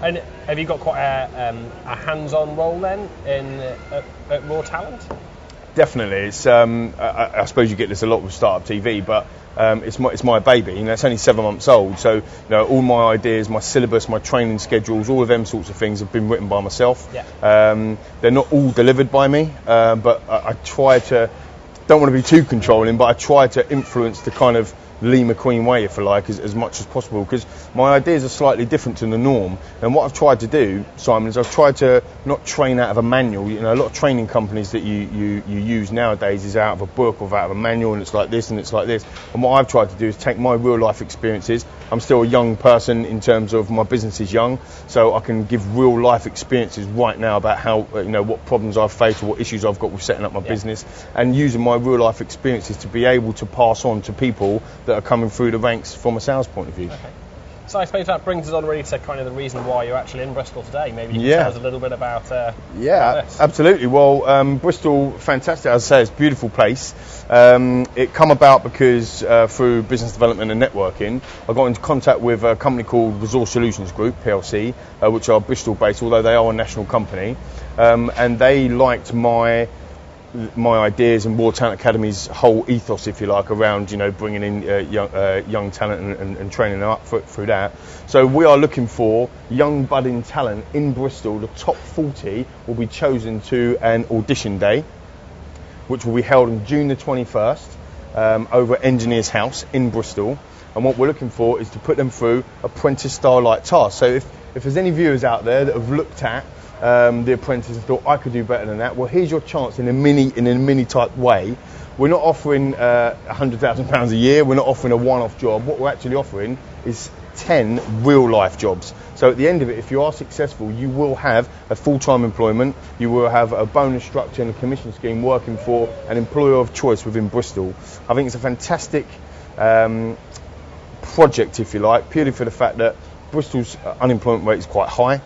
And have you got quite a hands-on role then at Raw Talent? Definitely. It's I suppose you get this a lot with Startup TV, but it's my baby. It's only 7 months old, so all my ideas, my syllabus, my training schedules, all of them sorts of things have been written by myself. Yeah. They're not all delivered by me, but I try to. Don't want to be too controlling, but I try to influence the kind of Lee McQueen way, if you like, as much as possible, because my ideas are slightly different to the norm. And what I've tried to do, Simon, is I've tried to not train out of a manual. A lot of training companies that you use nowadays is out of a book or out of a manual, and it's like this and it's like this. And what I've tried to do is take my real life experiences. I'm still a young person in terms of my business is young, so I can give real life experiences right now about how what problems I've faced or what issues I've got with setting up my business, and using my real life experiences to be able to pass on to people that are coming through the ranks from a sales point of view. Okay. So I suppose that brings us on really to kind of the reason why you're actually in Bristol today. Maybe you can tell us a little bit about about this. Absolutely. Well, Bristol, fantastic. As I say, it's a beautiful place. It come about because through business development and networking, I got into contact with a company called Resource Solutions Group, PLC, which are Bristol-based, although they are a national company. And they liked my ideas and Raw Talent Academy's whole ethos, if you like, around bringing in young talent and training them up through that. So we are looking for young budding talent in Bristol. The top 40 will be chosen to an audition day, which will be held on June the 21st over at Engineers House in Bristol. And what we're looking for is to put them through apprentice style like tasks. So if there's any viewers out there that have looked at The Apprentice and thought I could do better than that, well, here's your chance in a mini type way. We're not offering £100,000 a year. We're not offering a one-off job. What we're actually offering is 10 real life jobs. So at the end of it, if you are successful, you will have a full-time employment. You will have a bonus structure and a commission scheme working for an employer of choice within Bristol. I think it's a fantastic project, if you like, purely for the fact that Bristol's unemployment rate is quite high.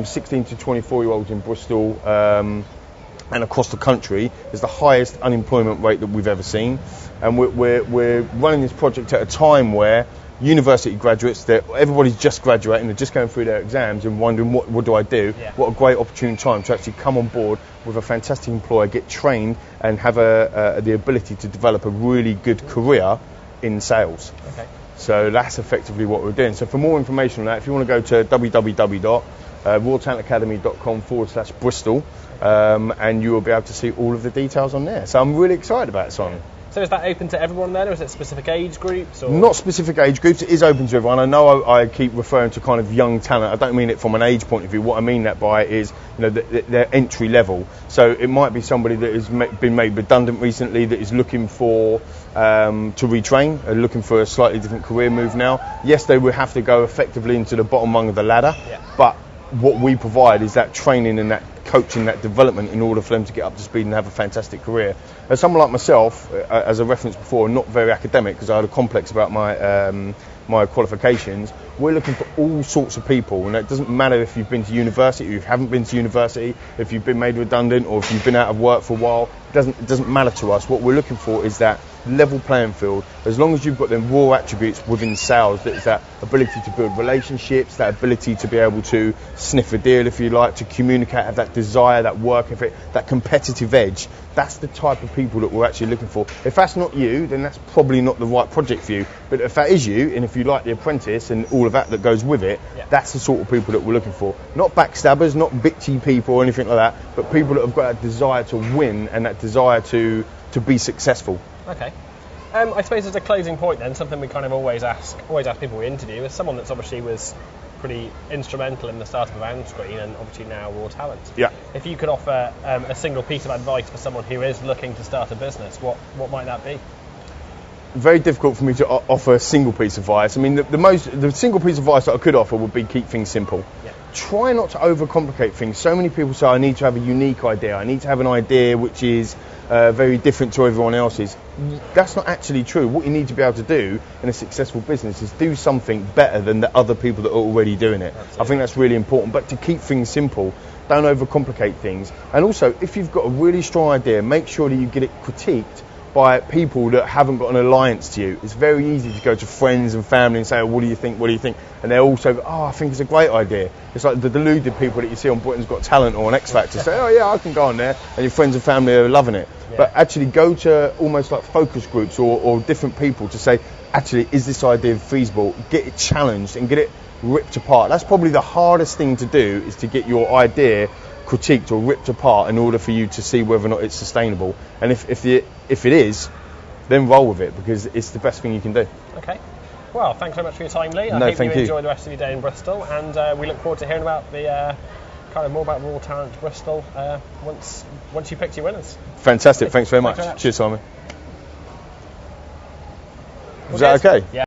16 to 24-year-olds in Bristol and across the country is the highest unemployment rate that we've ever seen. And we're running this project at a time where university graduates, everybody's just graduating, they're just going through their exams and wondering what do I do? What a great opportune time to actually come on board with a fantastic employer, get trained and have the ability to develop a really good career in sales. Okay. So that's effectively what we're doing. So for more information on that, if you want to go to www.rawtalentacademy.com/Bristol, and you will be able to see all of the details on there. So I'm really excited about it, Simon. So is that open to everyone then, or is it specific age groups? Or? Not specific age groups. It is open to everyone. I know I keep referring to kind of young talent. I don't mean it from an age point of view. What I mean that by is, their entry level. So it might be somebody that has been made redundant recently that is looking for to retrain, looking for a slightly different career move now. Yes, they would have to go effectively into the bottom rung of the ladder, but what we provide is that training and that coaching, that development in order for them to get up to speed and have a fantastic career. As someone like myself, as I referenced before, not very academic because I had a complex about my qualifications, we're looking for all sorts of people, and it doesn't matter if you've been to university, if you haven't been to university, if you've been made redundant or if you've been out of work for a while. It doesn't matter to us. What we're looking for is that level playing field. As long as you've got them raw attributes within sales, that's that ability to build relationships, that ability to be able to sniff a deal, if you like, to communicate, have that desire, that work ethic, that competitive edge. That's the type of people that we're actually looking for. If that's not you, then that's probably not the right project for you. But if that is you, and if you like The Apprentice and all of that goes with it, that's the sort of people that we're looking for. Not backstabbers, not bitchy people or anything like that, but people that have got that desire to win and that desire to be successful. Okay. I suppose as a closing point then, something we kind of always ask people we interview is someone that's obviously was pretty instrumental in the startup of McQueen and obviously now Raw Talent. Yeah. If you could offer a single piece of advice for someone who is looking to start a business, what might that be? Very difficult for me to offer a single piece of advice. I mean, the single piece of advice that I could offer would be keep things simple. Yeah. Try not to overcomplicate things. So many people say, I need to have a unique idea. I need to have an idea which is very different to everyone else's. That's not actually true. What you need to be able to do in a successful business is do something better than the other people that are already doing it. Absolutely. I think that's really important. But to keep things simple, don't overcomplicate things. And also, if you've got a really strong idea, make sure that you get it critiqued by people that haven't got an alliance to you. It's very easy to go to friends and family and say, oh, what do you think, what do you think? And they're also, oh, I think it's a great idea. It's like the deluded people that you see on Britain's Got Talent or on X Factor say, oh yeah, I can go on there, and your friends and family are loving it. Yeah. But actually go to almost like focus groups or different people to say, actually, is this idea feasible? Get it challenged and get it ripped apart. That's probably the hardest thing to do, is to get your idea critiqued or ripped apart in order for you to see whether or not it's sustainable. And if it is, then roll with it, because it's the best thing you can do. Okay. Well, thanks very much for your time, Lee. I hope you enjoy the rest of your day in Bristol, and we look forward to hearing about the kind of more about Raw Talent Bristol once you picked your winners. Fantastic. Thanks very much. Cheers, Simon. Was that okay? Yeah.